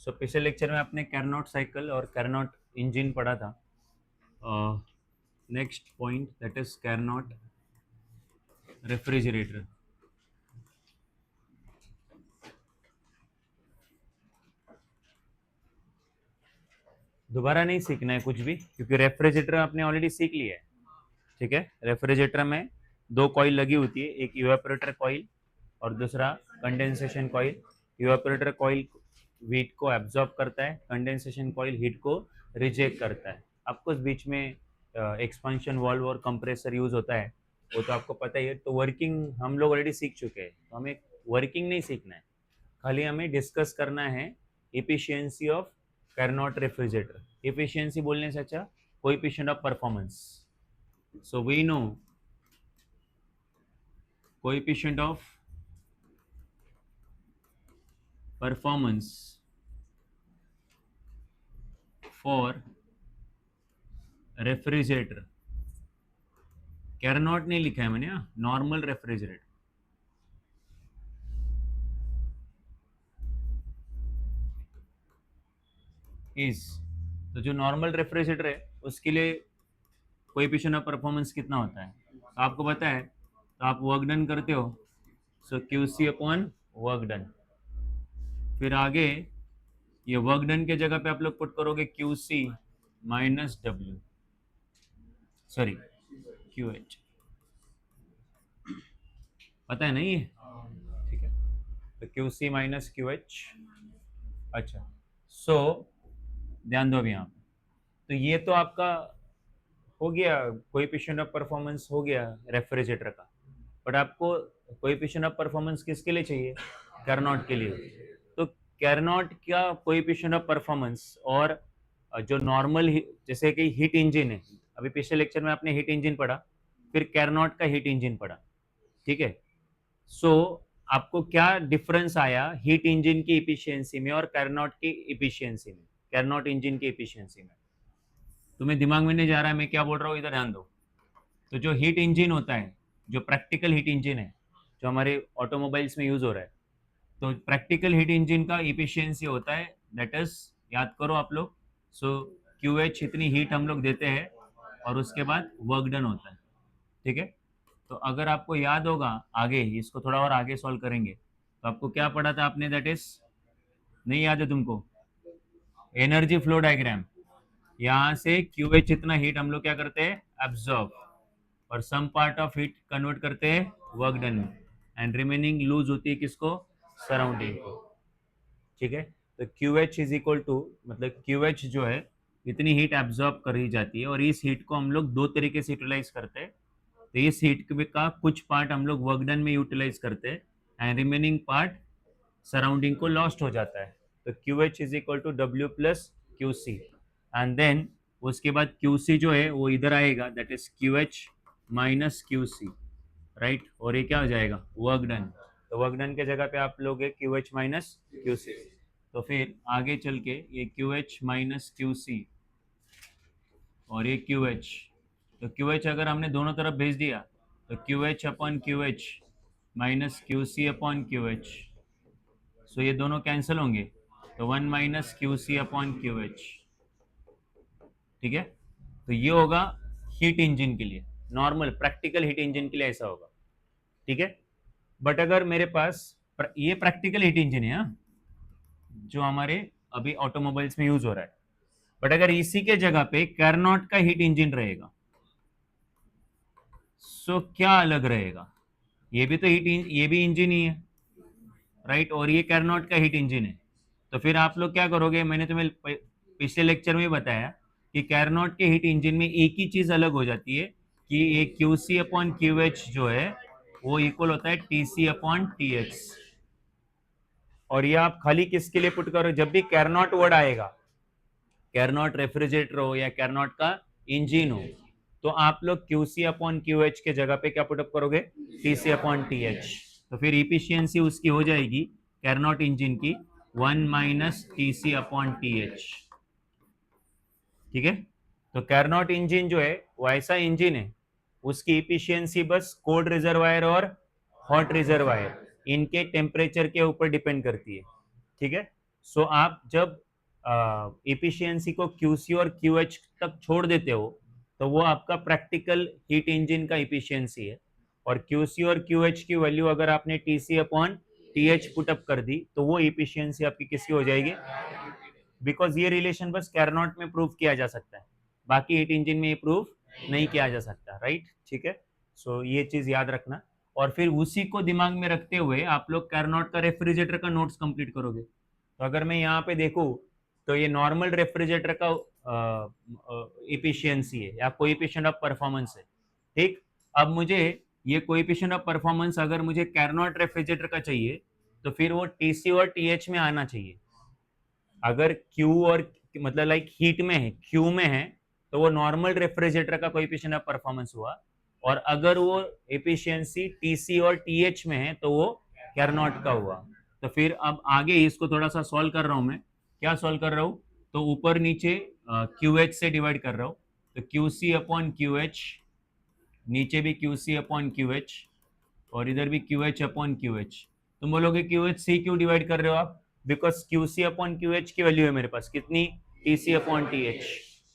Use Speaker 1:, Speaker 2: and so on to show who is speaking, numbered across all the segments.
Speaker 1: सो पिछले लेक्चर में आपने कैरनॉट साइकिल और कैरनॉट इंजन पढ़ा था. Next point that is Carnot refrigerator. दोबारा नहीं सीखना है कुछ भी, क्योंकि रेफ्रिजरेटर आपने ऑलरेडी सीख लिया है. ठीक है, रेफ्रिजरेटर में दो कॉइल लगी होती है, एक इवेपोरेटर कॉइल और दूसरा condensation coil. Evaporator coil heat को एब्जॉर्ब करता है, कंडेंसेशन कॉइल हीट को रिजेक्ट करता है. आपको इस बीच में एक्सपेंशन वाल्व और कंप्रेसर यूज होता है, वो तो आपको पता ही है. तो वर्किंग हम लोग ऑलरेडी सीख चुके हैं, तो हमें वर्किंग नहीं सीखना है, खाली हमें डिस्कस करना है efficiency of Carnot refrigerator. Efficiency बोलने से अच्छा coefficient of performance. So we know coefficient of performance for refrigerator. Carnot नहीं लिखा है मैंने, नॉर्मल रेफ्रिजरेटर. इज तो जो नॉर्मल रेफ्रिजरेटर है उसके लिए कोएफिशिएंट ऑफ परफॉर्मेंस कितना होता है, तो आपको पता है, तो आप वर्क डन करते हो. So Q C upon work done. फिर आगे ये वर्क डन के जगह पे आप लोग पुट करोगे Q C minus W, sorry Q H. पता है नहीं ये? ठीक है, तो Q C minus Q H. अच्छा, सो ध्यान दो अभी यहाँ पे. तो ये तो आपका हो गया, कोएफिशिएंट ऑफ परफॉर्मेंस हो गया रेफ्रिजरेटर का. बट आपको कोएफिशिएंट ऑफ परफॉर्मेंस किसके लिए चाहिए? कैरनॉट के लिए. तो कैरनॉट का कोएफिशिएंट ऑफ परफॉर्मेंस और जो नॉर्मल जैसे कि हीट इंजन है, अभी पिछले लेक्चर में आपने हीट इंजन पढ़ा, फिर कैरनॉट का हीट इंजन पढ़ा. ठीक है, सो आपको क्या डिफरेंस आया हीट इंजन की इफिशियंसी में और कैरनॉट की इफिशियंसी में, कैरनॉट इंजन की इफिशियंसी में? तुम्हें दिमाग में नहीं जा रहा है मैं क्या बोल रहा हूँ, इधर ध्यान दो. तो जो हीट इंजन होता है, जो प्रैक्टिकल हीट इंजन है, जो हमारे ऑटोमोबाइल्स में यूज हो रहा है, तो प्रैक्टिकल हीट इंजन का इफिशियंसी होता है दैट इज, याद करो आप लोग, सो क्यू एच इतनी हीट हम लोग देते हैं और उसके बाद वर्क डन होता है. ठीक है, तो अगर आपको याद होगा आगे, इसको थोड़ा और आगे सॉल्व करेंगे, तो आपको क्या पढ़ा था आपने, दैट इज, नहीं याद है तुमको? Energy flow diagram. यहाँ से क्यू एच इतना हीट हम लोग क्या करते हैं, एब्जॉर्ब, और some part of heat convert करते हैं वर्क डन में, एंड रिमेनिंग लूज होती है किसको, सराउंडिंग को. ठीक है, तो Q H is equal to, मतलब क्यू एच जो है इतनी हीट एब्जॉर्ब करी जाती है, और इस हीट को हम लोग दो तरीके से यूटिलाइज करते हैं. तो इस हीट का कुछ पार्ट हम लोग वर्क डन में यूटिलाइज करते हैं, एंड रिमेनिंग पार्ट सराउंडिंग को लॉस्ट हो जाता है. तो Q H is equal to W plus Q C, and then उसके बाद क्यू सी जो है वो इधर आएगा, that is Q H minus Q C, right. और ये क्या हो जाएगा, वर्क डन. तो वर्क डन के जगह पे आप लोग Q H minus Q C. तो फिर आगे चल के ये Q H minus Q C और ये क्यू एच, तो क्यू एच अगर हमने दोनों तरफ भेज दिया तो Q H upon Q H minus Q C upon Q H. So ये दोनों कैंसिल होंगे, तो one minus Q C upon Q H. ठीक है, तो ये होगा हीट इंजन के लिए, नॉर्मल प्रैक्टिकल हीट इंजन के लिए ऐसा होगा. ठीक है, बट अगर मेरे पास ये प्रैक्टिकल हीट इंजन है, जो हमारे अभी ऑटोमोबाइल्स में यूज हो रहा है, बट अगर इसी के जगह पे कैरनॉट का हीट इंजन रहेगा, सो क्या अलग रहेगा? ये भी तो ये भी इंजन ही है, राइट, और ये कैरनॉट का हीट इंजन है. तो फिर आप लोग क्या करोगे, मैंने तुम्हें पिछले लेक्चर में बताया कि कैरनॉट के हीट इंजन में एक ही चीज अलग हो जाती है कि ये Q C upon Q H जो है वो इक्वल होता है T C upon T H. और ये आप खाली किसके लिए पुट करो, जब भी कैरनॉट वर्ड आएगा, कैरनॉट रेफ्रिजरेटर हो या कैरनॉट का इंजन हो, तो आप लोग Q C upon Q H के जगह पे क्या पुटअप करोगे, T C upon T H. तो फिर इफिशियंसी उसकी हो जाएगी कैरनॉट इंजन की one minus T C upon T H. ठीक है, तो कैरनॉट इंजन जो है वो ऐसा इंजन है, उसकी इफिशियंसी बस कोल्ड रिजर्वायर और हॉट रिजर्वायर इनके टेम्परेचर के ऊपर डिपेंड करती है. ठीक है, सो आप जब एफिशिएंसी को क्यूसी और क्यूएच तक छोड़ देते हो तो वो आपका प्रैक्टिकल हीट इंजन का एफिशिएंसी है, और क्यूसी और क्यूएच की वैल्यू अगर आपने टीसी अपॉन टीएच पुटअप कर दी तो वो एफिशिएंसी आपकी किसकी हो जाएगी, बिकॉज ये रिलेशन बस कैरनॉट में प्रूव किया जा सकता है, बाकी हीट इंजन में ये प्रूव नहीं किया जा सकता, राइट। ठीक है, सो ये चीज याद रखना, और फिर उसी को दिमाग में रखते हुए आप लोग कैरनॉट का रेफ्रिजरेटर का नोट्स कंप्लीट करोगे। तो अगर मैं यहाँ पे देखूँ तो ये नॉर्मल रेफ्रिजरेटर का एफिशिएंसी है या कोएफिशिएंट ऑफ परफॉर्मेंस है, ठीक। अब मुझे ये कोएफिशिएंट ऑफ परफॉर्मेंस अगर मुझे कैरनॉट रेफ्रिजरेटर का चाहिए तो फिर वो टीसी और टीएच में आना चाहिए। अगर Q और मतलब लाइक हीट में है, Q में है, तो वो नॉर्मल रेफ्रिजरेटर का कोएफिशिएंट ऑफ परफॉर्मेंस हुआ, और अगर वो एफिशिएंसी TC और TH में है तो वो कैरनॉट का हुआ। तो फिर अब आगे इसको थोड़ा सा सॉल्व कर रहा हूं मैं। क्या सॉल्व कर रहा हूं, तो ऊपर नीचे QH से डिवाइड कर रहा हूं, तो QC अपॉन QH, नीचे भी QC अपॉन QH, और इधर भी QH अपॉन QH। तुम बोलोगे QH से क्यों डिवाइड कर रहे हो आप, बिकॉज QC अपॉन QH की वैल्यू है मेरे पास कितनी, TC अपॉन TH,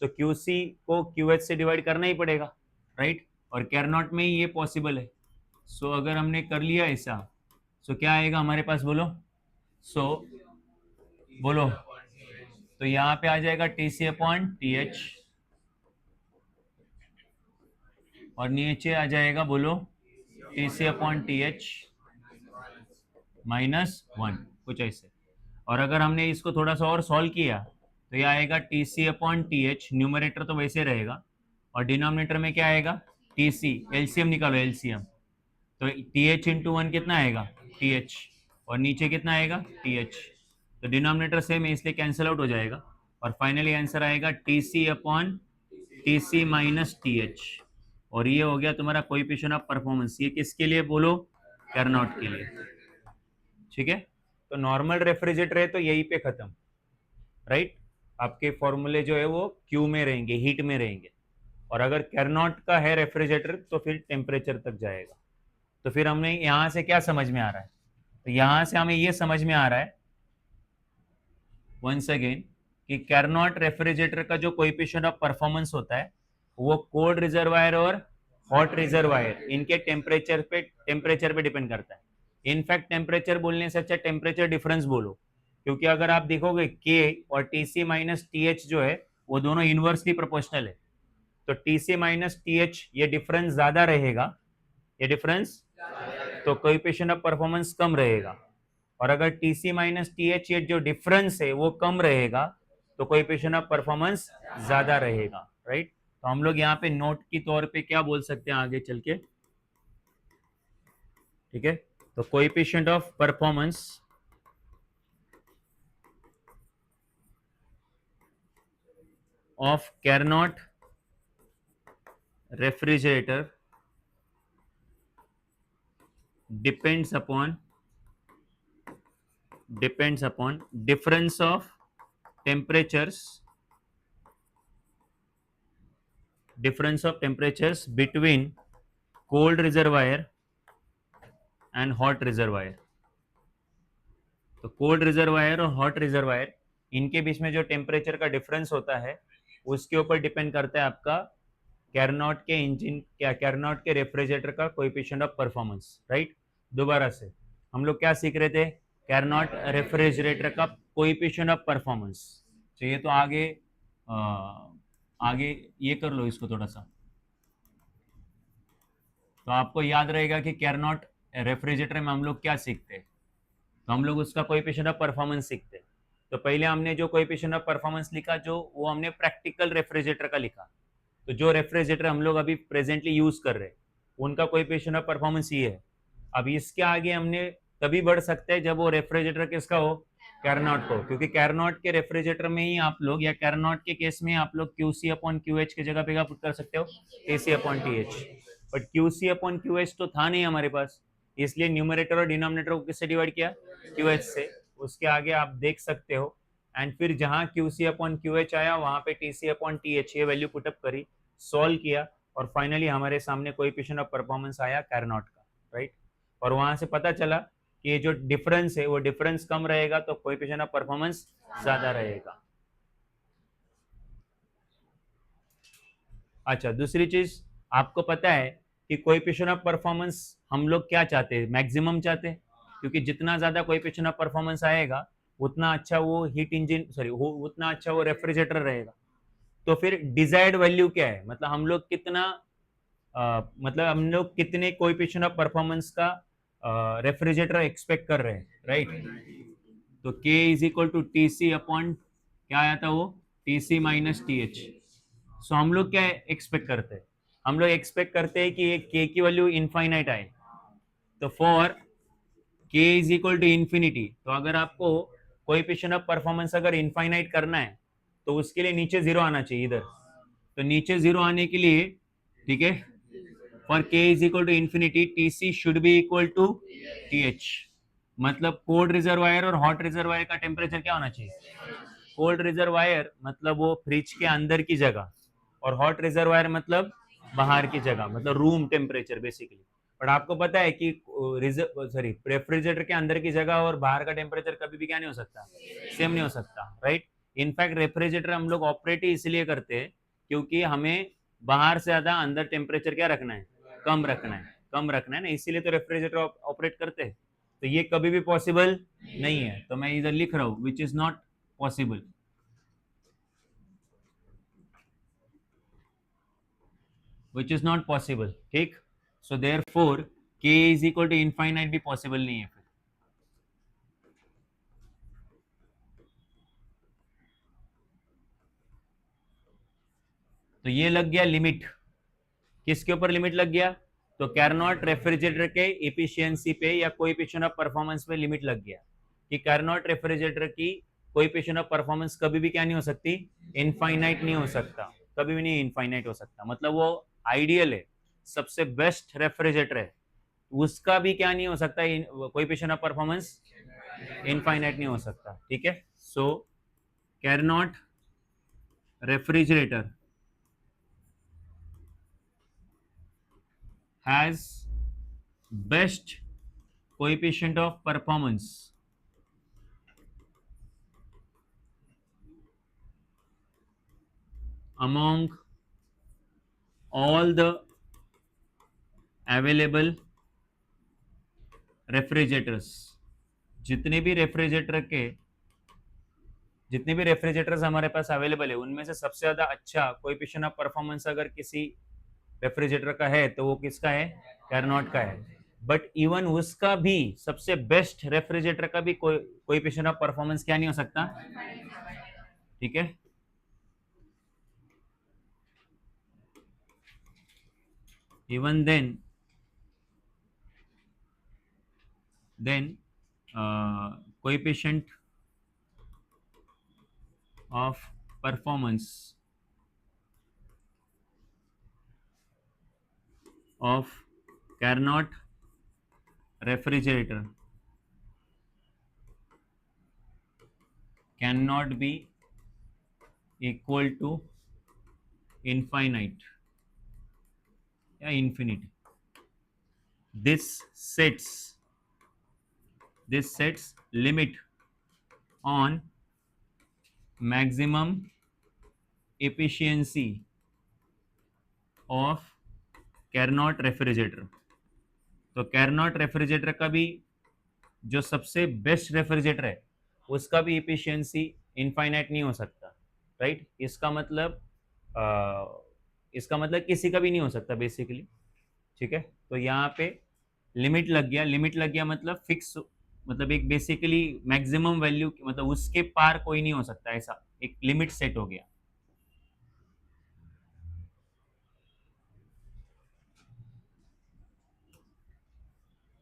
Speaker 1: तो QC को QH से डिवाइड करना ही पड़ेगा, राइट। और कैरनॉट में ही ये पॉसिबल है। सो अगर हमने कर लिया ऐसा, सो क्या आएगा हमारे पास, बोलो। सो बोलो, तो यहाँ पे आ जाएगा TC अपॉन TH, और नीचे आ जाएगा, बोलो, TC अपॉन TH -1, कुछ ऐसे। और अगर हमने इसको थोड़ा सा और सॉल्व किया तो ये आएगा TC अपॉन TH, न्यूमरेटर तो वैसे रहेगा, और डिनोमिनेटर में क्या आएगा, TC, एलसीएम निकालो, एलसीएम, तो TH इंटू 1 कितना आएगा, TH, और नीचे कितना आएगा, TH, तो डिनोमिनेटर सेम है इसलिए कैंसिल आउट हो जाएगा, और फाइनली आंसर आएगा TC upon TC minus TH, और ये हो गया तुम्हारा कोएफिशिएंट ऑफ परफॉर्मेंस। ये किसके लिए, बोलो, कैरनॉट के लिए, ठीक है। तो नॉर्मल रेफ्रिजरेटर है तो यहीं पे खत्म, राइट। आपके फॉर्मूले जो है वो क्यू में रहेंगे, हीट में रहेंगे, और अगर कैरनॉट का है रेफ्रिजरेटर तो फिर टेम्परेचर तक जाएगा। तो फिर हमने यहां से क्या समझ में आ रहा है, तो यहां से हमें ये समझ में आ रहा है वंस अगेन कि कैरनॉट रेफ्रिजरेटर का जो कोएफिशिएंट ऑफ परफॉर्मेंस होता है वो कोल्ड रिजर्वायर और हॉट रिजर्वायर इनके टेम्परेचर पे डिपेंड करता है। इनफैक्ट टेम्परेचर बोलने से अच्छा टेम्परेचर डिफरेंस बोलो, क्योंकि अगर आप देखोगे के और टीसी माइनस टीएच जो है वो दोनों इनवर्सली प्रोपोर्शनल है, तो टीसी माइनस टीएच ये डिफरेंस ज्यादा रहेगा, ये डिफरेंस, तो कोएफिशिएंट ऑफ परफॉर्मेंस कम रहेगा, और अगर टीसी माइनस टीएच ये जो डिफरेंस है वो कम रहेगा तो कोएफिशिएंट ऑफ परफॉर्मेंस ज्यादा रहेगा, राइट। तो हम लोग यहाँ पे नोट की तौर पे क्या बोल सकते हैं आगे चल के, ठीक है। तो coefficient of performance of Carnot refrigerator depends upon difference of temperatures between cold reservoir and hot reservoir। तो कोल्ड रिजर्वायर और हॉट रिजर्वायर इनके बीच में जो टेम्परेचर का डिफरेंस होता है उसके ऊपर डिपेंड करता है आपका कैरनॉट के इंजन, क्या कैरनॉट के रेफ्रिजरेटर का कोएफिशिएंट ऑफ परफॉर्मेंस, राइट। दोबारा से हम लोग क्या सीख रहे थे, कैरनॉट रेफ्रिजरेटर का कोएफिशिएंट ऑफ परफॉर्मेंस। तो ये तो आगे ये कर लो इसको थोड़ा सा, तो आपको याद रहेगा कि कैरनॉट रेफ्रिजरेटर में हम लोग क्या सीखते हैं, तो हम लोग उसका कोएफिशिएंट ऑफ परफॉर्मेंस सीखते हैं। तो पहले हमने जो कोएफिशिएंट ऑफ परफॉर्मेंस लिखा जो वो हमने प्रैक्टिकल रेफ्रिजरेटर का लिखा, तो जो रेफ्रिजरेटर हम लोग अभी प्रेजेंटली यूज कर रहे हैं उनका कोएफिशिएंट ऑफ परफॉर्मेंस ये है। अब इसके आगे हमने तभी बढ़ सकते हैं जब वो रेफ्रिजरेटर किसका हो, कैरनॉट को, क्योंकि कैरनॉट के रेफ्रिजरेटर में ही आप लोग, या कैरनॉट के केस में आप लोग QC अपॉन QH की जगह पे क्या पुट कर सकते हो, TC upon TH, but QC upon QH तो था नहीं हमारे पास, इसलिए न्यूमरेटर और डिनोमिनेटर को किससे डिवाइड किया, QH से। उसके आगे आप देख सकते हो, एंड फिर जहां QC अपॉन QH आया वहां पे TC अपॉन TH ये वैल्यू पुटअप करी, सॉल्व किया, और फाइनली हमारे सामने कोएफिशिएंट ऑफ परफॉर्मेंस आया कैरनॉट का, राइट। और वहां से पता चला कि ये जो डिफरेंस है वो डिफरेंस कम रहेगा तो कोएफिशिएंट ऑफ परफॉर्मेंस ज्यादा रहेगा। अच्छा, दूसरी चीज आपको पता है कि कोएफिशिएंट ऑफ परफॉर्मेंस हम लोग क्या चाहते हैं, मैक्सिमम चाहते हैं, क्योंकि जितना ज्यादा कोएफिशिएंट ऑफ परफॉर्मेंस आएगा उतना अच्छा वो हीट इंजन सॉरी उतना अच्छा वो रेफ्रिजरेटर रहेगा। तो फिर डिजायर्ड वैल्यू क्या है, मतलब हम लोग कितना मतलब हम लोग कितने कोएफिशिएंट ऑफ परफॉर्मेंस का रेफ्रिजरेटर एक्सपेक्ट कर रहे हैं, राइट? तो K is equal to T C upon क्या आया था वो, T C minus T H. So हम लोग क्या एक्सपेक्ट करते हैं, हम लोग एक्सपेक्ट करते हैं कि ये K की वैल्यू इनफाइनाइट आए। तो for K is equal to infinity, तो अगर आपको कोएफिशिएंट ऑफ परफॉर्मेंस अगर इनफाइनाइट करना है तो उसके लिए नीचे जीरो आना चाहिए इधर। तो नीचे जीरो आने के लिए, ठीक है, for K is equal to infinity T C should be equal to T H. मतलब कोल्ड रिजर्वायर और हॉट रिजर्वायर का टेम्परेचर क्या होना चाहिए, कोल्ड रिजर्वायर मतलब वो फ्रिज के अंदर की जगह, और हॉट रिजर्वायर मतलब बाहर की जगह, मतलब रूम टेम्परेचर बेसिकली। बट आपको पता है कि रेफ्रिजरेटर के अंदर की जगह और बाहर का टेम्परेचर कभी भी क्या नहीं हो सकता, सेम नहीं हो सकता, राइट? इनफैक्ट रेफ्रिजरेटर हम लोग ऑपरेट ही इसलिए करते हैं क्योंकि हमें बाहर से ज्यादा अंदर टेम्परेचर क्या रखना है, कम रखना है, कम रखना है ना, इसीलिए तो रेफ्रिजरेटर ऑपरेट करते हैं। तो ये कभी भी पॉसिबल नहीं है, तो मैं इधर लिख रहा हूं which is not possible, which is not possible, ठीक? So therefore K is equal to infinite भी पॉसिबल नहीं है फिर। तो ये लग गया लिमिट, किसके ऊपर लिमिट लग गया, तो कैरनॉट रेफ्रिजरेटर के एफिशिएंसी पे या कोएफिशिएंट ऑफ परफॉर्मेंस पे लिमिट लग गया कि कैरनॉट रेफ्रिजरेटर की कोएफिशिएंट ऑफ परफॉर्मेंस कभी भी क्या नहीं हो सकती, इनफाइनाइट नहीं हो सकता, कभी भी नहीं इनफाइनाइट हो सकता। मतलब वो आइडियल है, सबसे बेस्ट रेफ्रिजरेटर है, उसका भी क्या नहीं हो सकता, कोएफिशिएंट ऑफ परफॉर्मेंस इनफाइनाइट नहीं हो सकता, ठीक है? So Carnot refrigerator has best coefficient of performance among all the available refrigerators। जितने भी रेफ्रिजरेटर के जितने भी रेफ्रिजरेटर्स हमारे पास अवेलेबल है उनमें से सबसे ज्यादा अच्छा कोएफिशिएंट ऑफ परफॉर्मेंस अगर किसी रेफ्रिजरेटर का है तो वो किसका है, कैरनॉट का है। बट इवन उसका भी सबसे बेस्ट रेफ्रिजरेटर का भी कोएफिशिएंट ऑफ परफॉर्मेंस क्या नहीं हो सकता, ठीक है? Even then coefficient of performance of Carnot refrigerator cannot be equal to infinite या infinity। this sets this sets limit on maximum efficiency of Carnot refrigerator. तो Carnot रेफ्रिजरेटर का भी जो सबसे बेस्ट रेफ्रिजरेटर है उसका भी इफिशियंसी इनफाइनाइट नहीं हो सकता, राइट? इसका मतलब किसी का भी नहीं हो सकता बेसिकली, ठीक है? तो यहाँ पे लिमिट लग गया, लिमिट लग गया मतलब फिक्स, मतलब एक बेसिकली मैक्सिमम वैल्यू, मतलब उसके पार कोई नहीं हो सकता, ऐसा एक लिमिट सेट हो गया।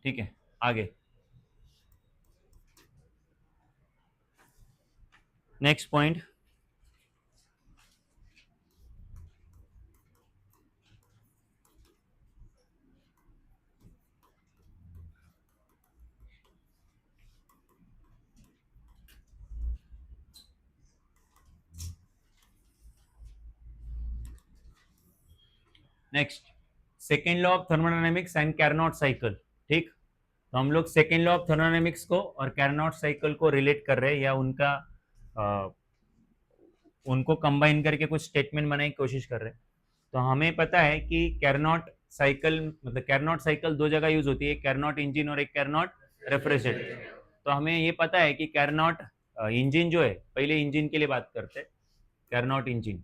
Speaker 1: ठीक है, आगे next point. Next, second law of thermodynamics and Carnot cycle, ठीक? तो हम लोग सेकेंड लॉ ऑफ थर्मोडायनेमिक्स को और कैरनॉट साइकिल को रिलेट कर रहे हैं, या उनको कंबाइन करके कुछ स्टेटमेंट बनाने की कोशिश कर रहे हैं। तो हमें पता है कि कैरनॉट साइकिल, मतलब कैरनॉट साइकिल दो जगह यूज होती है, एक कैरनॉट इंजन और एक कैरनॉट रेफ्रिजरेटर। तो हमें ये पता है कि कैरनॉट इंजन जो है, पहले इंजन के लिए बात करते हैं, कैरनॉट इंजन।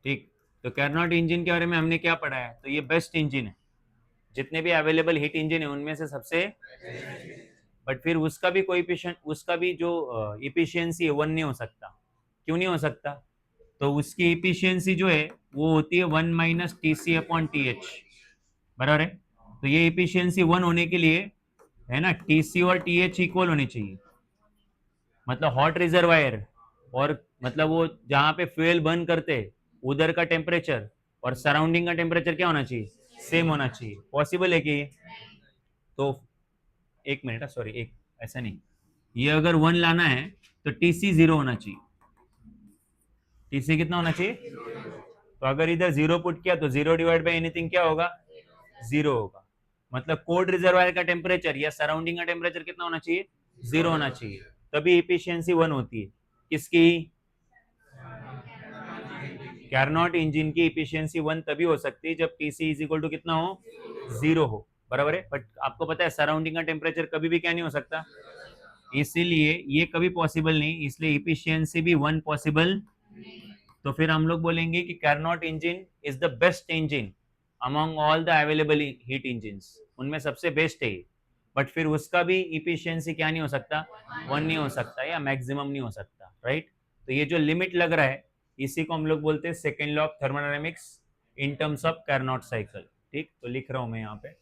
Speaker 1: ठीक, तो कैरनॉट इंजन के बारे में हमने क्या पढ़ा है? तो ये बेस्ट इंजन है, जितने भी अवेलेबल हीट इंजन है उनमें से सबसे, बट फिर उसका भी कोएफिशिएंट, उसका भी जो इफिशियंसी है 1 नहीं हो सकता। क्यों नहीं हो सकता? तो उसकी इफिशियंसी जो है वो होती है 1 minus T C upon T H, बराबर है। तो ये इफिशियंसी 1 होने के लिए है ना, टी सी और टी एच इक्वल होने चाहिए। मतलब हॉट रिजर्वायर और मतलब वो जहाँ पे फ्यूल बर्न करते उधर का टेम्परेचर और सराउंडिंग का टेम्परेचर क्या होना चाहिए? सेम होना चाहिए। पॉसिबल है कि? तो एक मिनट, सॉरी, एक ऐसा नहीं, ये अगर 1 लाना है तो टी सी 0 होना चाहिए। टी सी कितना होना चाहिए? तो अगर इधर 0 पुट किया तो 0 डिवाइड बाई एनीथिंग क्या होगा? 0 होगा। मतलब कोल्ड रिजर्वायर का टेम्परेचर या सराउंडिंग का टेम्परेचर कितना होना चाहिए? 0 होना चाहिए, तभी इफिशियंसी 1 होती है। किसकी? कैरनॉट इंजन की इफिशियंसी 1 तभी हो सकती है जब टीसी इज इक्वल टू कितना हो? 0 हो, बराबर है। बट आपको पता है सराउंडिंग का टेम्परेचर कभी भी क्या नहीं हो सकता, इसीलिए ये कभी पॉसिबल नहीं, इसलिए इफिशियंसी भी 1 पॉसिबल। तो फिर हम लोग बोलेंगे कि Carnot engine is the best engine among all the available heat engines, उनमें सबसे बेस्ट है। बट फिर उसका भी इफिशियंसी क्या नहीं हो सकता? 1 नहीं हो सकता, या मैक्सिमम नहीं हो सकता, राइट। तो ये जो लिमिट लग रहा है इसी को हम लोग बोलते हैं second law of thermodynamics in terms of Carnot cycle. ठीक, तो लिख रहा हूं मैं यहाँ पे।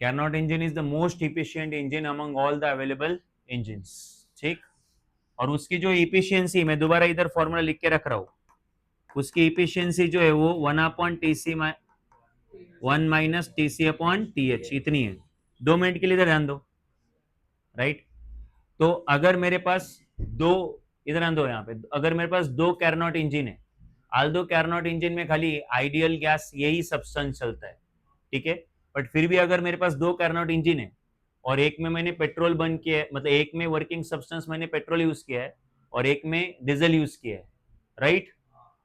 Speaker 1: Carnot engine is the most efficient engine among all the available engines। ठीक, और उसकी जो इफिशियंसी, मैं दोबारा इधर फॉर्मूला लिख के रख रहा हूँ, उसकी इफिशियंसी जो है वो 1 upon T C 1 minus T C upon T H इतनी है। 2 मिनट के लिए इधर ध्यान दो, राइट। तो अगर मेरे पास दो, इधर ध्यान दो यहाँ पे, अगर मेरे पास दो कैरनॉट इंजन है, आल्दो कैरनॉट इंजन में खाली आइडियल गैस यही सब्सटेंस चलता है, ठीक है। बट फिर भी अगर मेरे पास दो कैरनॉट इंजन है और एक में मैंने पेट्रोल बर्न किया है, मतलब एक में वर्किंग सब्सटेंस मैंने पेट्रोल यूज किया है और एक में डीजल यूज किया है, राइट।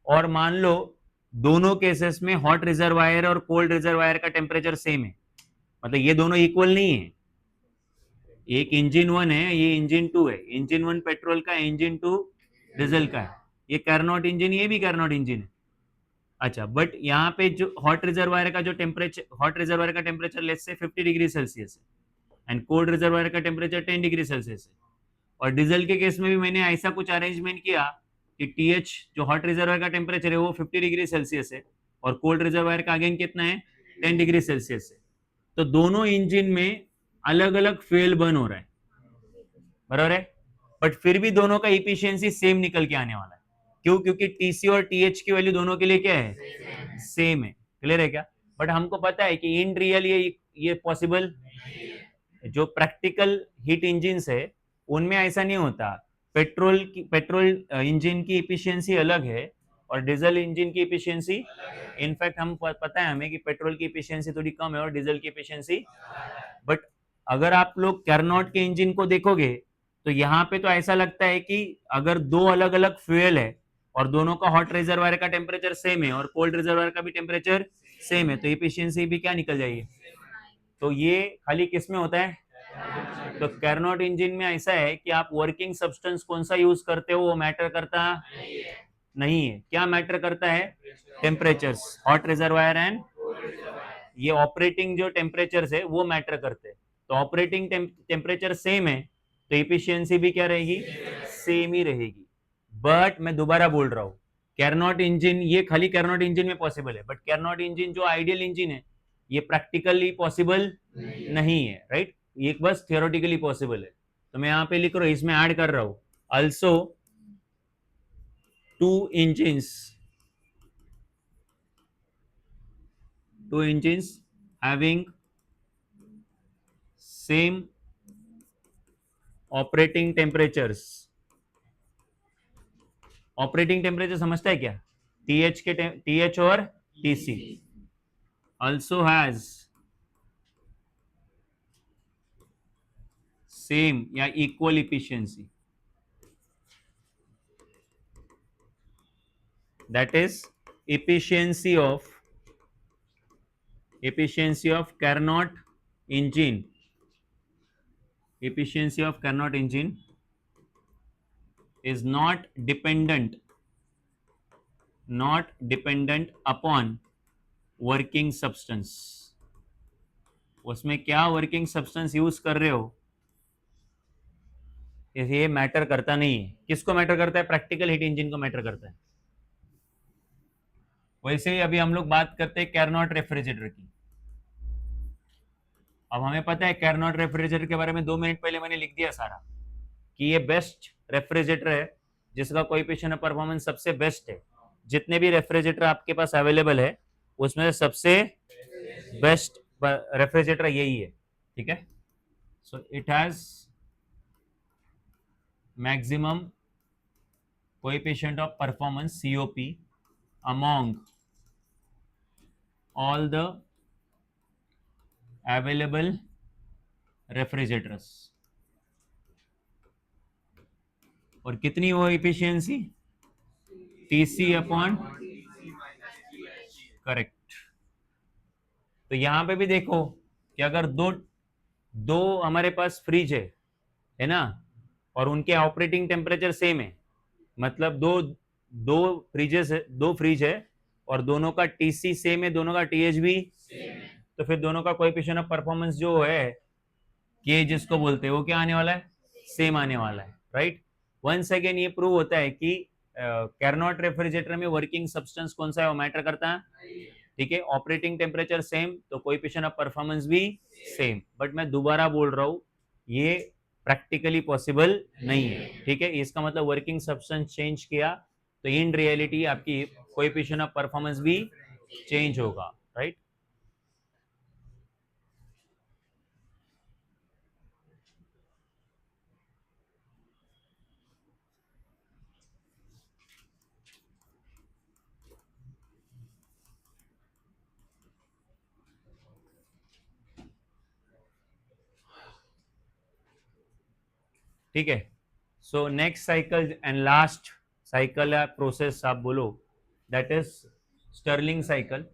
Speaker 1: और मान लो दोनों केसेस में हॉट रिजर्वायर और कोल्ड रिजर्वायर का टेम्परेचर सेम है, मतलब ये दोनों इक्वल नहीं है। एक इंजन 1 है, ये इंजन 2 है, इंजन 1 पेट्रोल का, इंजन 2 डीजल का है। ये कैरनॉट इंजन, ये भी कैरनॉट इंजन है। अच्छा, बट यहाँ पे जो हॉट रिजर्वायर का जो टेम्परेचर, हॉट रिजर्वायर का temperature let's say 50 degree Celsius है एंड कोल्ड रिजर्वायर का टेम्परेचर 10 डिग्री सेल्सियस है। और डीजल के केस में भी मैंने ऐसा कुछ अरेंजमेंट किया कि टीएच जो हॉट रिजर्वायर का टेम्परेचर है वो 50 डिग्री सेल्सियस है और कोल्ड रिजर्वायर का अगेन कितना है? 10 डिग्री सेल्सियस है। तो दोनों इंजन में अलग अलग फ्यूल बर्न हो रहा है, बराबर है। बट फिर भी दोनों का इफिशियंसी सेम निकल के आने वाला है। क्यों? क्योंकि टीसी और टीएच की वैल्यू दोनों के लिए क्या है? सेम है। क्लियर है क्या? बट हमको पता है कि इन रियल ये पॉसिबल, जो प्रैक्टिकल हीट इंजन है उनमें ऐसा नहीं होता। पेट्रोल इंजन की इफिशियंसी अलग है और डीजल इंजन की इफिशियंसी, इनफैक्ट हम पता है हमें कि पेट्रोल की इफिशियंसी थोड़ी कम है और डीजल की इफिशियंसी। बट अगर आप लोग कैरनॉट के इंजन को देखोगे तो यहाँ पे तो ऐसा लगता है कि अगर दो अलग अलग फ्यूल है और दोनों का हॉट रिजर्वायर का टेम्परेचर सेम है और कोल्ड रिजर्वायर का भी टेम्परेचर सेम है, तो इफिशियंसी भी क्या निकल जाएगी? तो ये खाली किस में होता है? तो कैरनॉट इंजन में ऐसा है कि आप वर्किंग सब्सटेंस कौन सा यूज करते हो वो मैटर करता नहीं है। क्या मैटर करता है? टेम्परेचर्स, हॉट रिजर्वायर एंड ये ऑपरेटिंग जो टेम्परेचर है वो मैटर करते हैं। तो ऑपरेटिंग टेम्परेचर सेम है तो इफिशियंसी भी क्या रहेगी? सेम ही रहेगी। बट मैं दोबारा बोल रहा हूं, कैरनॉट इंजन, ये खाली कैरनॉट इंजन में पॉसिबल है, बट कैरनॉट इंजन जो आइडियल इंजन है ये प्रैक्टिकली पॉसिबल नहीं है, राइट? ये बस थियोरेटिकली पॉसिबल है। तो मैं यहाँ पे लिख रहा हूँ, इसमें ऐड कर रहा हूँ also two engines having same operating temperatures। Operating temperature समझता है क्या? TH के TH और TC also has same या equal efficiency, that is efficiency of Carnot engine, efficiency of Carnot engine is not dependent upon working substance। उसमें क्या working substance use कर रहे हो ये मैटर करता नहीं है। किसको मैटर करता है? प्रैक्टिकल हीट इंजन को मैटर करता है। वैसे ही अभी हम लोग बात करते हैं कैरनॉट रेफ्रिजरेटर की। अब हमें पता है कैरनॉट रेफ्रिजरेटर के बारे में 2 मिनट पहले मैंने लिख दिया सारा कि ये बेस्ट रेफ्रिजरेटर है जिसका कोएफिशिएंट ऑफ परफॉर्मेंस सबसे बेस्ट है। जितने भी रेफ्रिजरेटर आपके पास अवेलेबल है उसमें से सबसे बेस्ट रेफ्रिजरेटर यही है, ठीक है? So it has maximum coefficient of performance COP among all the available refrigerators. और कितनी वो इफिशियंसी? TC upon, correct. तो यहां पे भी देखो कि अगर दो हमारे पास फ्रिज है ना, और उनके ऑपरेटिंग टेम्परेचर सेम है, मतलब दो फ्रिज है और दोनों का TC सेम है, दोनों का TH भी सेम है, तो फिर दोनों का कोएफिशिएंट ऑफ परफॉर्मेंस जो है के जिसको बोलते हैं वो क्या आने वाला है? सेम आने वाला है, राइट? वंस अगेन ये प्रूव होता है कि कैरनॉट रेफ्रिजरेटर में वर्किंग सब्सटेंस कौन सा है वो मैटर करता है, ठीक है? ऑपरेटिंग टेम्परेचर सेम तो कोएफिशिएंट ऑफ परफॉर्मेंस भी सेम। बट मैं दोबारा बोल रहा हूं ये प्रैक्टिकली पॉसिबल नहीं है, ठीक है? इसका मतलब वर्किंग सब्सटेंस चेंज किया तो इन रियलिटी आपकी कोएफिशिएंट ऑफ परफॉर्मेंस भी चेंज होगा, राइट? ठीक है। So next cycle and last cycle या प्रोसेस आप बोलो, that is Stirling cycle.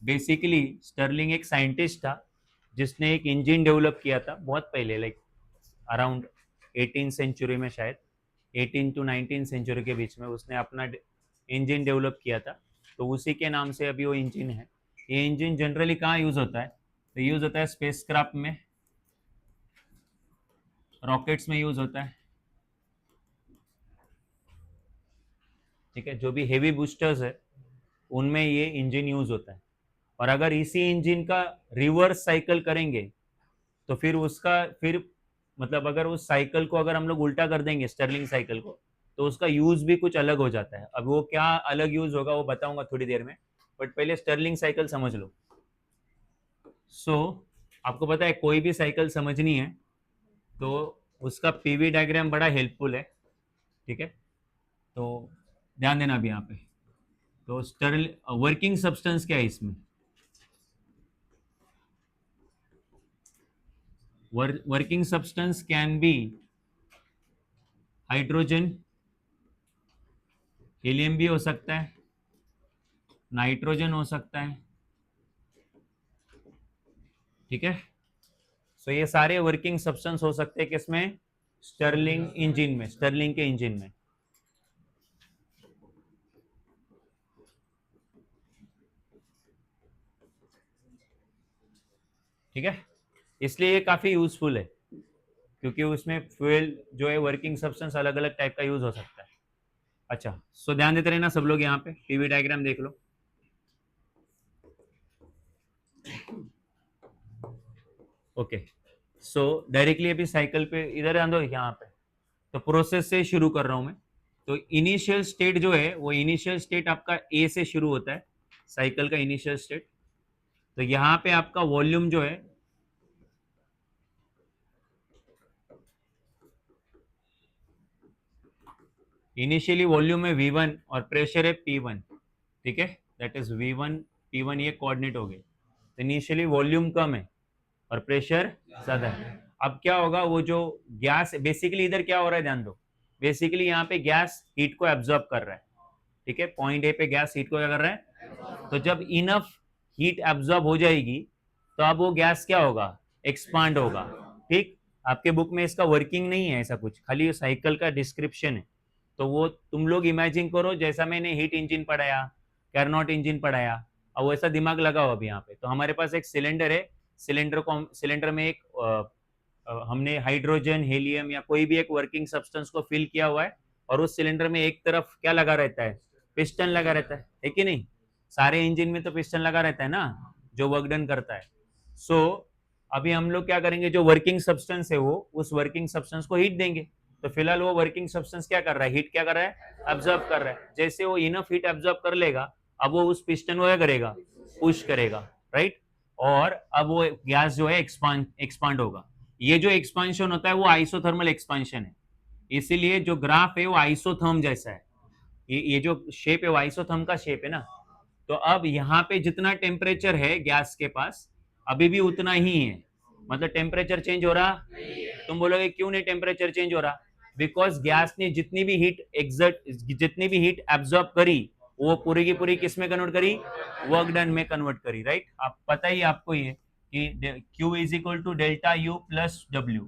Speaker 1: Basically Stirling एक साइंटिस्ट था जिसने एक इंजन डेवलप किया था बहुत पहले, लाइक अराउंड 18 सेंचुरी में, शायद 18 to 19 सेंचुरी के बीच में उसने अपना इंजन डेवलप किया था। तो उसी के नाम से अभी वो इंजन है। ये इंजन जनरली कहाँ यूज होता है? तो यूज होता है स्पेसक्राफ्ट में, रॉकेट्स में यूज होता है, ठीक है? जो भी हेवी बूस्टर्स है उनमें ये इंजन यूज होता है। और अगर इसी इंजन का रिवर्स साइकिल करेंगे तो फिर उसका मतलब अगर उस साइकिल को अगर हम लोग उल्टा कर देंगे स्टर्लिंग साइकिल को, तो उसका यूज भी कुछ अलग हो जाता है। अब वो क्या अलग यूज होगा वो बताऊंगा थोड़ी देर में, बट पहले स्टर्लिंग साइकिल समझ लो। आपको पता है कोई भी साइकिल समझनी है तो उसका PV डायग्राम बड़ा हेल्पफुल है, ठीक है? तो ध्यान देना भी यहाँ पे। तो वर्किंग सब्सटेंस क्या है इसमें? Working substance can be hydrogen, helium भी हो सकता है, नाइट्रोजन हो सकता है, ठीक है? सो ये सारे वर्किंग सब्सटेंस हो सकते हैं किसमें? स्टर्लिंग इंजन में, स्टर्लिंग के इंजन में, ठीक है? इसलिए ये काफी यूजफुल है क्योंकि उसमें फ्यूल जो है वर्किंग सब्सटेंस अलग अलग टाइप का यूज हो सकता है। अच्छा, सो ध्यान देते रहना सब लोग, यहाँ पे पीवी डायग्राम देख लो। ओके, सो डायरेक्टली अभी साइकिल पे इधर ध्यान दो, यहाँ पे तो प्रोसेस से शुरू कर रहा हूं मैं। तो इनिशियल स्टेट जो है वो इनिशियल स्टेट आपका ए से शुरू होता है, साइकिल का इनिशियल स्टेट। तो यहाँ पे आपका वॉल्यूम जो है इनिशियली वॉल्यूम है V1 और प्रेशर है P1, ठीक है, दैट इज V1 P1, ये कोऑर्डिनेट हो गए। तो इनिशियली वॉल्यूम कम है और प्रेशर ज्यादा है। अब क्या होगा, वो जो गैस बेसिकली इधर क्या हो रहा है ध्यान दो, बेसिकली यहाँ पे गैस हीट को एब्जॉर्ब कर रहा है, ठीक है, पॉइंट ए पे गैस हीट को क्या कर रहा है। तो जब इनफ हीट एब्जॉर्ब हो जाएगी तो अब वो गैस क्या होगा, एक्सपांड होगा, ठीक। आपके बुक में इसका वर्किंग नहीं है ऐसा कुछ, खाली साइकिल का डिस्क्रिप्शन है। तो वो तुम लोग इमेजिन करो जैसा मैंने हीट इंजन पढ़ाया, कैरनॉट इंजन पढ़ाया, और वैसा दिमाग लगाओ अभी यहाँ पे। तो हमारे पास एक सिलेंडर है, सिलेंडर में एक हमने हाइड्रोजन, हेलियम या कोई भी एक वर्किंग सब्सटेंस को फिल किया हुआ है, और उस सिलेंडर में एक तरफ क्या लगा रहता है, पिस्टन लगा रहता है कि नहीं। सारे इंजन में तो पिस्टन लगा रहता है ना, जो वर्क डन करता है। सो अभी हम लोग क्या करेंगे, जो वर्किंग सब्सटेंस है वो उस वर्किंग सब्सटेंस को हीट देंगे। तो फिलहाल वो वर्किंग सब्सटेंस क्या कर रहा है, हीट क्या कर रहा है, एब्जॉर्ब कर रहा है। जैसे वो इनफ हीट एब्जॉर्ब कर लेगा, अब वो उस पिस्टन को क्या करेगा, पुश करेगा, राइट। और अब वो गैस जो है एक्सपांड होगा। ये जो एक्सपांशन होता है वो आइसोथर्मल एक्सपांशन है, इसीलिए जो ग्राफ है वो आइसोथर्म जैसा है। ये जो शेप है वो आइसोथर्म का शेप है ना। तो अब यहाँ पे जितना टेम्परेचर है गैस के पास अभी भी उतना ही है, मतलब टेम्परेचर चेंज हो रहा। तुम बोलोगे क्यों नहीं टेम्परेचर चेंज हो रहा, बिकॉज गैस ने जितनी भी हीट जितनी भी हीट एब्जॉर्ब करी वो पूरी की पूरी किस में कन्वर्ट करी, वर्क डन में कन्वर्ट करी, राइट। आप पता ही आपको ये कि Q is equal to delta U plus W।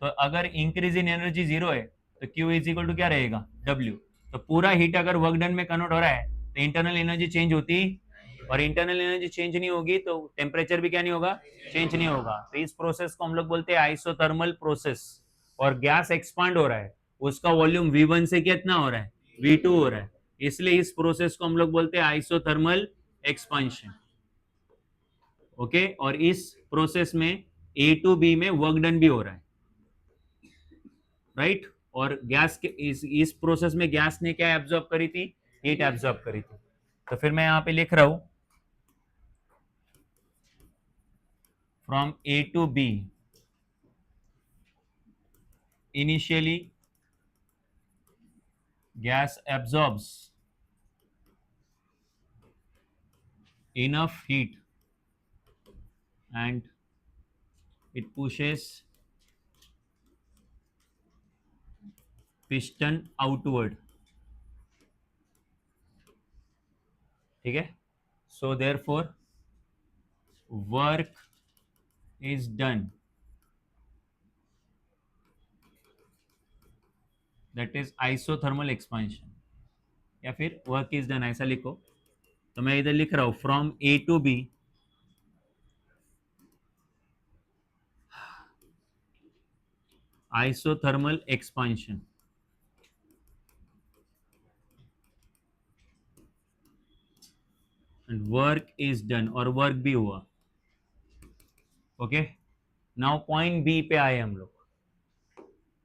Speaker 1: तो अगर इंक्रीज इन एनर्जी जीरो है तो Q इज इक्वल टू क्या रहेगा, W। तो पूरा हीट अगर वर्क डन में कन्वर्ट हो रहा है तो इंटरनल एनर्जी चेंज होती, और इंटरनल एनर्जी चेंज नहीं होगी तो टेम्परेचर भी क्या नहीं होगा, चेंज नहीं होगा। तो इस प्रोसेस को हम लोग बोलते हैं आइसोथर्मल प्रोसेस। और गैस एक्सपांड हो रहा है, उसका वॉल्यूम V1 से कितना हो रहा है, V2 हो रहा है, इसलिए इस प्रोसेस को हम लोग बोलते हैं आइसोथर्मल एक्सपांशन। ओके, और इस प्रोसेस में A टू B में वर्क डन भी हो रहा है, राइट। और गैस के इस प्रोसेस में गैस ने क्या एब्जॉर्ब करी थी, हीट एब्जॉर्ब करी थी। तो फिर मैं यहां पे लिख रहा हूं from A to B initially gas absorbs enough heat and it pushes piston outward, ठीक है। so therefore work is done, that is isothermal expansion, या फिर वर्क इज डन ऐसा लिखो। तो मैं इधर लिख रहा हूं from A to B isothermal expansion and work is done, और वर्क भी हुआ। ओके, नाउ पॉइंट बी पे आए हम लोग।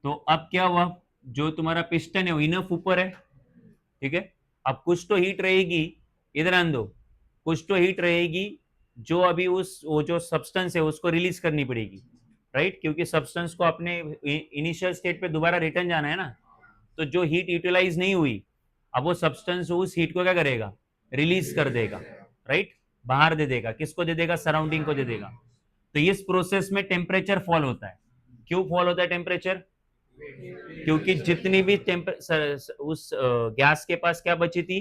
Speaker 1: तो अब क्या हुआ, जो तुम्हारा पिस्टन है वो इनफ ऊपर है, ठीक है। अब कुछ तो हीट रहेगी, इधर आन दो, कुछ तो हीट रहेगी जो अभी वो जो सब्सटेंस है उसको रिलीज करनी पड़ेगी, राइट, क्योंकि सब्सटेंस को अपने इनिशियल स्टेट पे दोबारा रिटर्न जाना है ना। तो जो हीट यूटिलाइज नहीं हुई, अब वो सब्सटेंस उस हीट को क्या करेगा, रिलीज कर देगा, राइट, बाहर दे देगा। किसको दे देगा, सराउंडिंग को दे देगा। तो इस प्रोसेस में टेम्परेचर फॉल होता है। क्यों फॉल होता है टेम्परेचर, क्योंकि जितनी भी उस गैस के पास क्या बची थी,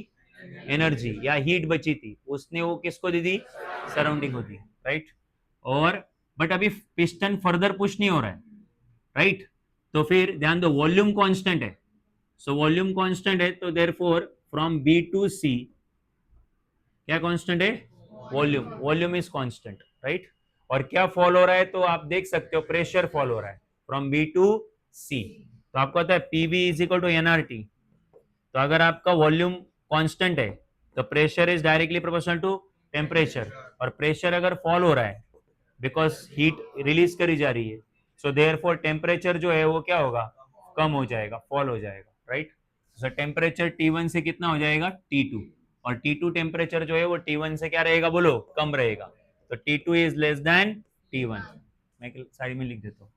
Speaker 1: एनर्जी या हीट बची थी, उसने वो किसको दे दी, सराउंडिंग को दी, राइट। और बट अभी पिस्टन फर्दर पुश नहीं हो रहा है, राइट। तो फिर ध्यान दो वॉल्यूम कांस्टेंट है। सो वॉल्यूम कांस्टेंट है तो therefore from B to C क्या कांस्टेंट है, वॉल्यूम इज कांस्टेंट, राइट। और क्या फॉल हो रहा है, तो आप देख सकते हो प्रेशर फॉल हो रहा है फ्रॉम B टू C। तो आपको पता है PV is equal to NRT, तो अगर आपका वॉल्यूम कांस्टेंट है तो pressure is directly proportional to temperature, और प्रेशर अगर फॉल हो रहा है बिकॉज हीट रिलीज करी जा रही है, सो देयरफॉर टेम्परेचर जो है वो क्या होगा, कम हो जाएगा, फॉल हो जाएगा, राइट। सो टेम्परेचर T1 से कितना हो जाएगा, T2, और T2 टेम्परेचर जो है वो T1 से क्या रहेगा, बोलो, कम रहेगा। तो T2 is less than T1। मैं साइड में लिख देता हूँ।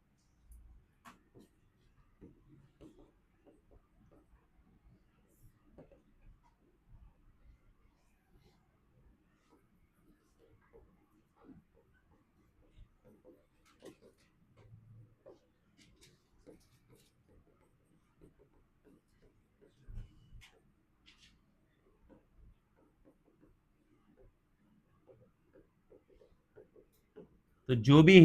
Speaker 1: तो जो भी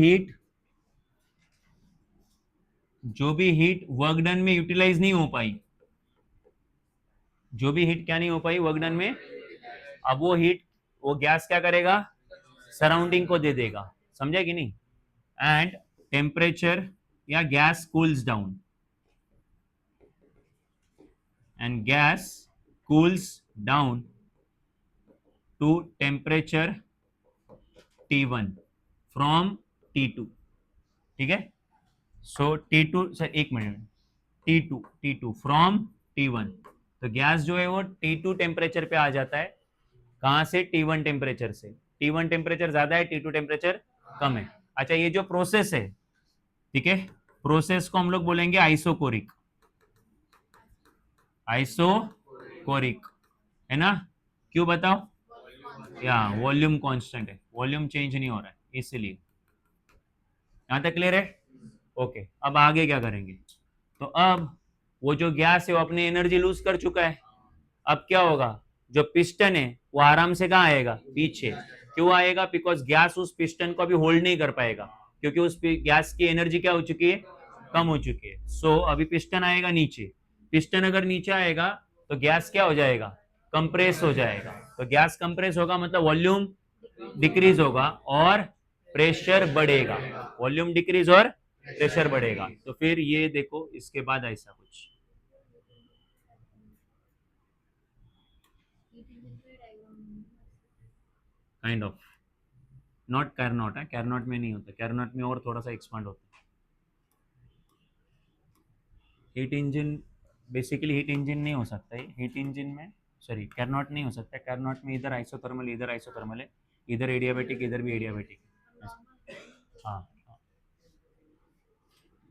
Speaker 1: हीट वर्क डन में यूटिलाइज नहीं हो पाई, जो भी हीट क्या नहीं हो पाई वर्क डन में, अब वो हीट वो गैस क्या करेगा, सराउंडिंग को दे देगा, समझा कि नहीं। एंड टेम्परेचर या gas cools down, and gas cools down to temperature T1 from T2, ठीक है। सो T2 सर एक मिनट, T2 फ्रॉम T1, तो गैस जो है वो T2 टेम्परेचर पे आ जाता है, कहां से, T1 टेम्परेचर से। T1 टेम्परेचर ज्यादा है, T2 टेम्परेचर कम है। अच्छा, ये जो प्रोसेस है, ठीक है, प्रोसेस को हम लोग बोलेंगे आइसोकोरिक, आइसोकोरिक, है ना। क्यों बताओ, या वॉल्यूम कांस्टेंट है, वॉल्यूम चेंज नहीं हो रहा है, इसीलिए। यहां तक क्लियर है, ओके। अब आगे क्या करेंगे, तो अब वो जो गैस है वो अपनी एनर्जी लूज कर चुका है, अब क्या होगा, जो पिस्टन है वो आराम से कहाँ आएगा, पीछे। क्यों आएगा, बिकॉज गैस उस पिस्टन को अभी होल्ड नहीं कर पाएगा, क्योंकि उस गैस की एनर्जी क्या हो चुकी है, कम हो चुकी है। सो अभी पिस्टन आएगा नीचे, पिस्टन अगर नीचे आएगा तो गैस क्या हो जाएगा, कंप्रेस हो जाएगा। तो गैस कंप्रेस होगा मतलब वॉल्यूम डिक्रीज होगा और प्रेशर बढ़ेगा, वॉल्यूम डिक्रीज और प्रेशर बढ़ेगा। तो फिर ये देखो इसके बाद ऐसा कुछ काइंड ऑफ, नॉट कैरनॉट है, कैरनॉट में नहीं होता, कैरनॉट में और थोड़ा सा एक्सपांड होता है। Heat engine, basically heat engine नहीं हो सकता है हीट इंजन में, सॉरी कैरनॉट नहीं हो सकता, कैरनॉट में इधर आइसोथर्मल, इधर आइसोथर्मल है, इधर एडियाबैटिक, इधर भी एडियाबैटिक है। हाँ,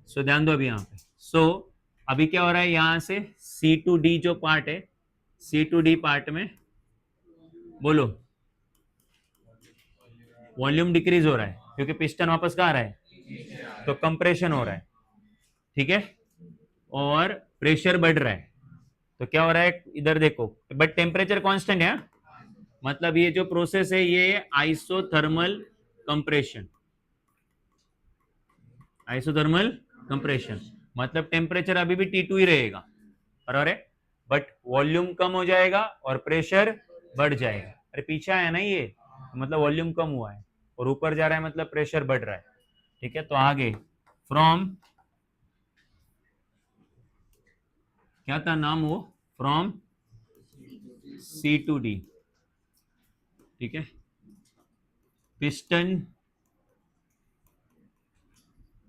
Speaker 1: सो ध्यान दो अभी यहाँ पे। सो अभी क्या हो रहा है, यहाँ से C2D जो पार्ट है, C2D पार्ट में बोलो वॉल्यूम डिक्रीज हो रहा है, क्योंकि पिस्टन वापस कहाँ आ रहा है, तो कंप्रेशन हो रहा है, ठीक है, और प्रेशर बढ़ रहा है। तो क्या हो रहा है, इधर देखो, बट टेम्परेचर कांस्टेंट है, मतलब ये जो प्रोसेस है ये आइसोथर्मल कंप्रेशन, आइसोथर्मल कंप्रेशन, मतलब टेम्परेचर अभी भी T2 ही रहेगा, बराबर है, बट वॉल्यूम कम हो जाएगा और प्रेशर बढ़ जाएगा। अरे पीछे आया ना ये, मतलब वॉल्यूम कम हुआ है और ऊपर जा रहा है, मतलब प्रेशर बढ़ रहा है, ठीक है। तो आगे फ्रॉम, क्या था नाम वो, फ्रॉम C2D, ठीक है, पिस्टन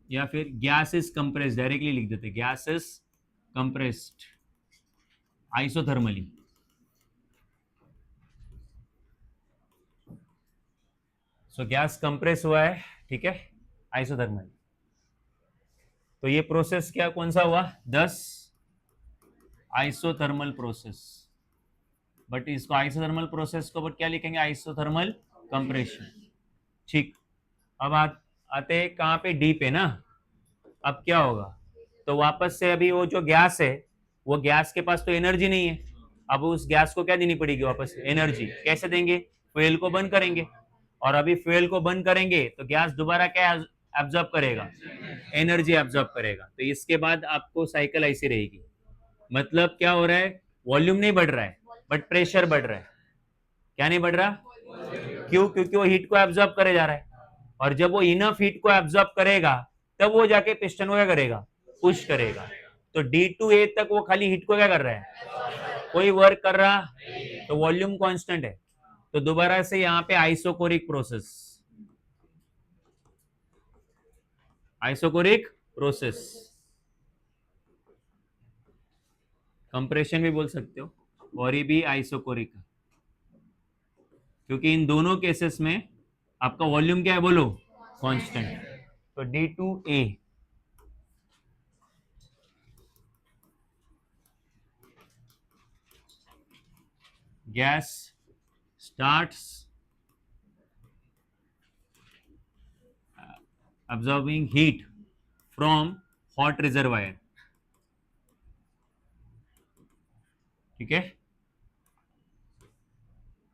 Speaker 1: या फिर गैस इज कंप्रेस्ड, डायरेक्टली लिख देते, gas is compressed isothermally, so gas compress हुआ है, ठीक है, आइसोथर्मली। तो ये प्रोसेस क्या, कौन सा हुआ, 10 आइसोथर्मल प्रोसेस, बट इसको आइसोथर्मल प्रोसेस को बट क्या लिखेंगे, आइसोथर्मल कंप्रेशन, ठीक। अब आते हैं कहाँ पे, डी पे ना। अब क्या होगा, तो वापस से अभी वो जो गैस है, वो गैस के पास तो एनर्जी नहीं है, अब उस गैस को क्या देनी पड़ेगी, वापस एनर्जी, कैसे देंगे, फ्यूल को बंद करेंगे, और अभी फ्यूल को बंद करेंगे तो गैस दोबारा क्या एब्जॉर्ब करेगा, एनर्जी एब्जॉर्ब करेगा। तो इसके बाद आपको साइकिल ऐसी रहेगी, मतलब क्या हो रहा है, वॉल्यूम नहीं बढ़ रहा है बट प्रेशर बढ़ रहा है। क्या नहीं बढ़ रहा, क्यों, क्योंकि वो हीट को एब्जॉर्ब करे जा रहा है, और जब वो इनफ हीट को एब्जॉर्ब करेगा तब वो जाके पिस्टन को क्या करेगा, पुश करेगा। तो D2A तक वो खाली हीट को क्या कर रहा है, कोई वर्क कर रहा, तो वॉल्यूम कांस्टेंट है। तो दोबारा से यहाँ पे isochoric process, isochoric process, compression भी बोल सकते हो, और ये भी आइसोकोरिक, क्योंकि इन दोनों केसेस में आपका वॉल्यूम क्या है बोलो, कांस्टेंट। तो D2A gas starts absorbing heat from hot reservoir, ठीक है,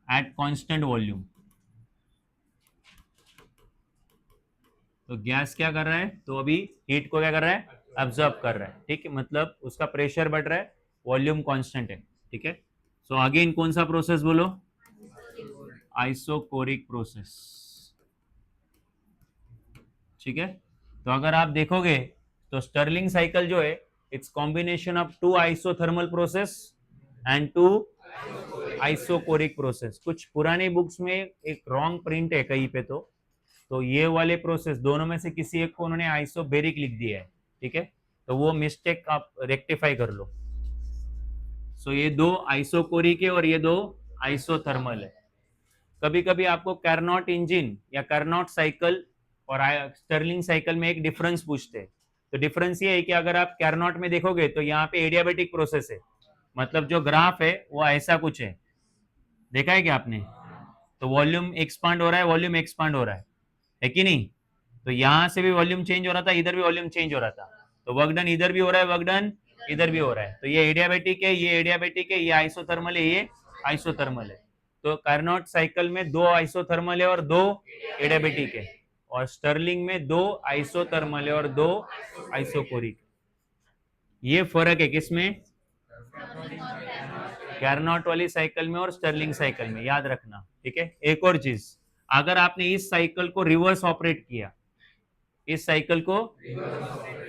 Speaker 1: at constant volume। तो गैस क्या कर रहा है, तो अभी हीट को क्या कर रहा है, अब्जॉर्ब कर रहा है, ठीक है, मतलब उसका प्रेशर बढ़ रहा है, वॉल्यूम कांस्टेंट है, ठीक है। सो अगेन कौन सा प्रोसेस बोलो, आइसोकोरिक प्रोसेस, ठीक है। तो अगर आप देखोगे तो स्टर्लिंग साइकिल जो है, it's combination of two isothermal process and two isochoric process. कुछ पुरानी बुक्स में एक रॉन्ग प्रिंट है कहीं पे, तो ये वाले प्रोसेस दोनों में से किसी एक को उन्होंने आइसोबेरिक लिख दिया है, ठीक है, तो वो मिस्टेक आप रेक्टिफाई कर लो। सो ये दो आइसोकोरिक है और ये दो आइसोथर्मल है। कभी कभी आपको कार्नोट इंजन या कार्नोट साइकिल और स्टर्लिंग साइकिल में एक डिफरेंस पूछते हैं। तो डिफरेंस ये है कि अगर आप कार्नोट में देखोगे तो यहाँ पे एडियाबेटिक प्रोसेस है, मतलब जो ग्राफ है वो ऐसा कुछ है, देखा है क्या आपने, तो वॉल्यूम एक्सपांड हो रहा है, वॉल्यूम एक्सपांड हो रहा है कि नहीं। तो यहां से भी वॉल्यूम चेंज हो रहा था, इधर भी वॉल्यूम चेंज हो रहा था, तो वर्क डन इधर भी हो रहा है, वर्क डन इधर भी हो रहा है। तो ये एडियाबेटिक है, ये एडियाबेटिक है, ये आइसोथर्मल है, ये आइसोथर्मल है। तो कार्नोट साइकिल में दो आइसोथर्मल है और दो एडियाबेटिक है, और स्टर्लिंग में दो आइसोथर्मल है और दो आइसोकोरिक। ये फर्क है किसमें, कार्नोट वाली साइकिल में और स्टर्लिंग साइकिल में, याद रखना, ठीक है। एक और चीज, अगर आपने इस साइकिल को रिवर्स ऑपरेट किया, इस साइकिल को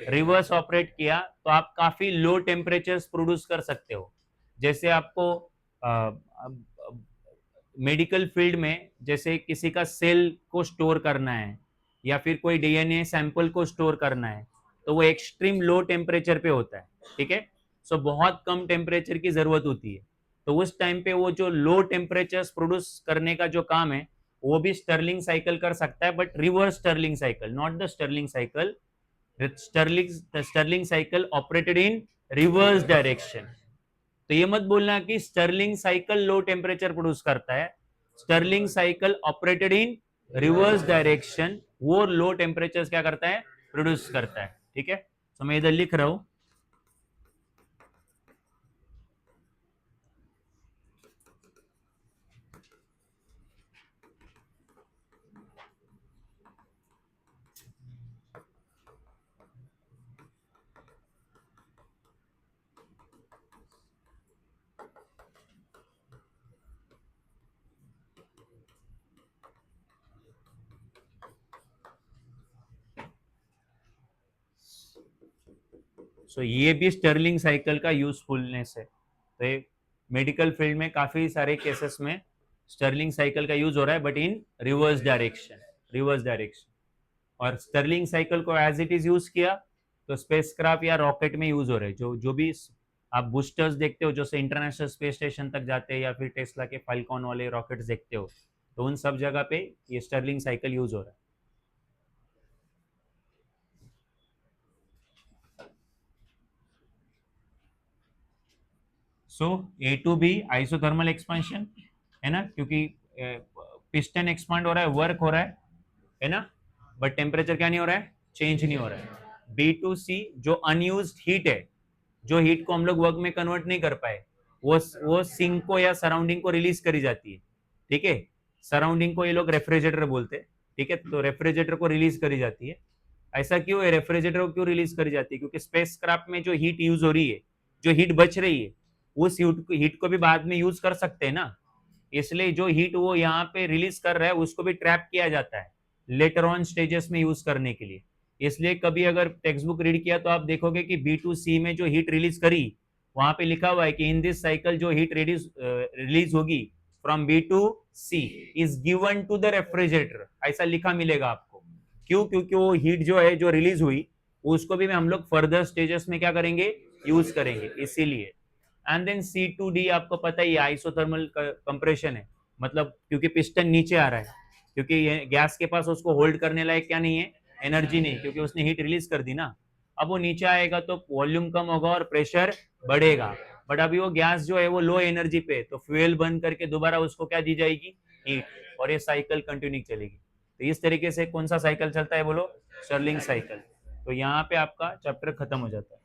Speaker 1: रिवर्स ऑपरेट किया, तो आप काफी लो टेम्परेचर्स प्रोड्यूस कर सकते हो। जैसे आपको मेडिकल फील्ड में जैसे किसी का सेल को स्टोर करना है या फिर कोई डीएनए सैंपल को स्टोर करना है, तो वो एक्सट्रीम लो टेम्परेचर पे होता है, ठीक है। सो बहुत कम टेम्परेचर की जरूरत होती है, तो उस टाइम पे वो जो लो टेम्परेचर्स प्रोड्यूस करने का जो काम है वो भी स्टर्लिंग साइकिल कर सकता है, but reverse Stirling cycle, not the Stirling cycle. Stirling cycle operated in reverse direction. तो ये मत बोलना कि Stirling cycle low temperature produce करता है, Stirling cycle operated in reverse direction वो लो टेम्परेचर क्या करता है, प्रोड्यूस करता है, ठीक है। तो मैं इधर लिख रहा हूं, सो ये भी स्टर्लिंग साइकिल का यूजफुलनेस है। तो मेडिकल फील्ड में काफी सारे केसेस में स्टर्लिंग साइकिल का यूज हो रहा है, but in reverse direction, reverse direction. और स्टर्लिंग साइकिल को एज इट इज यूज किया तो स्पेसक्राफ्ट या रॉकेट में यूज हो रहे हैं, जो जो भी आप बूस्टर्स देखते हो जो से इंटरनेशनल स्पेस स्टेशन तक जाते हैं, या फिर टेस्ला के फाल्कॉन वाले रॉकेट्स देखते हो, तो उन सब जगह पे ये स्टर्लिंग साइकिल यूज हो रहा है। सो A2B आइसोथर्मल एक्सपेंशन है ना, क्योंकि पिस्टन एक्सपांड हो रहा है, वर्क हो रहा है ना, बट टेम्परेचर क्या नहीं हो रहा है, चेंज नहीं हो रहा है। B2C जो अनयूज्ड हीट है, जो हीट को हम लोग वर्क में कन्वर्ट नहीं कर पाए, वो सिंक को या सराउंडिंग को रिलीज करी जाती है, ठीक है। सराउंडिंग को ये लोग रेफ्रिजरेटर बोलते हैं, ठीक है, तो रेफ्रिजरेटर को रिलीज करी जाती है। ऐसा क्यों है, रेफ्रिजरेटर को क्यों रिलीज करी जाती है, क्योंकि स्पेसक्राफ्ट में जो हीट यूज हो रही है, जो हीट बच रही है, उस हीट को भी बाद में यूज कर सकते हैं ना, इसलिए जो हीट वो यहाँ पे रिलीज कर रहा है उसको भी ट्रैप किया जाता है लेटर ऑन स्टेजेस में यूज करने के लिए। इसलिए कभी अगर टेक्स्ट बुक रीड किया तो आप देखोगे कि B2C में जो हीट रिलीज करी वहां पे लिखा हुआ है कि इन दिस साइकिल जो हीट रिलीज होगी from B to C is given to the refrigerator, ऐसा लिखा मिलेगा आपको। क्यों? क्योंकि वो हीट जो है जो रिलीज हुई उसको भी हम लोग फर्दर स्टेजेस में क्या करेंगे, यूज करेंगे, इसीलिए। एंड देन C2D आपको पता ही है आइसोथर्मल कंप्रेशन है, मतलब क्योंकि पिस्टन नीचे आ रहा है, क्योंकि ये गैस के पास उसको होल्ड करने लायक क्या नहीं है, एनर्जी नहीं, क्योंकि उसने हीट रिलीज कर दी ना। अब वो नीचे आएगा तो वॉल्यूम कम होगा और प्रेशर बढ़ेगा, बट अभी वो गैस जो है वो लो एनर्जी पे, तो फ्यूल बर्न करके दोबारा उसको क्या दी जाएगी, हीट, और ये साइकिल कंटिन्यू चलेगी। तो इस तरीके से कौन सा साइकिल चलता है बोलो, स्टर्लिंग साइकिल। तो यहाँ पे आपका चैप्टर खत्म हो जाता है।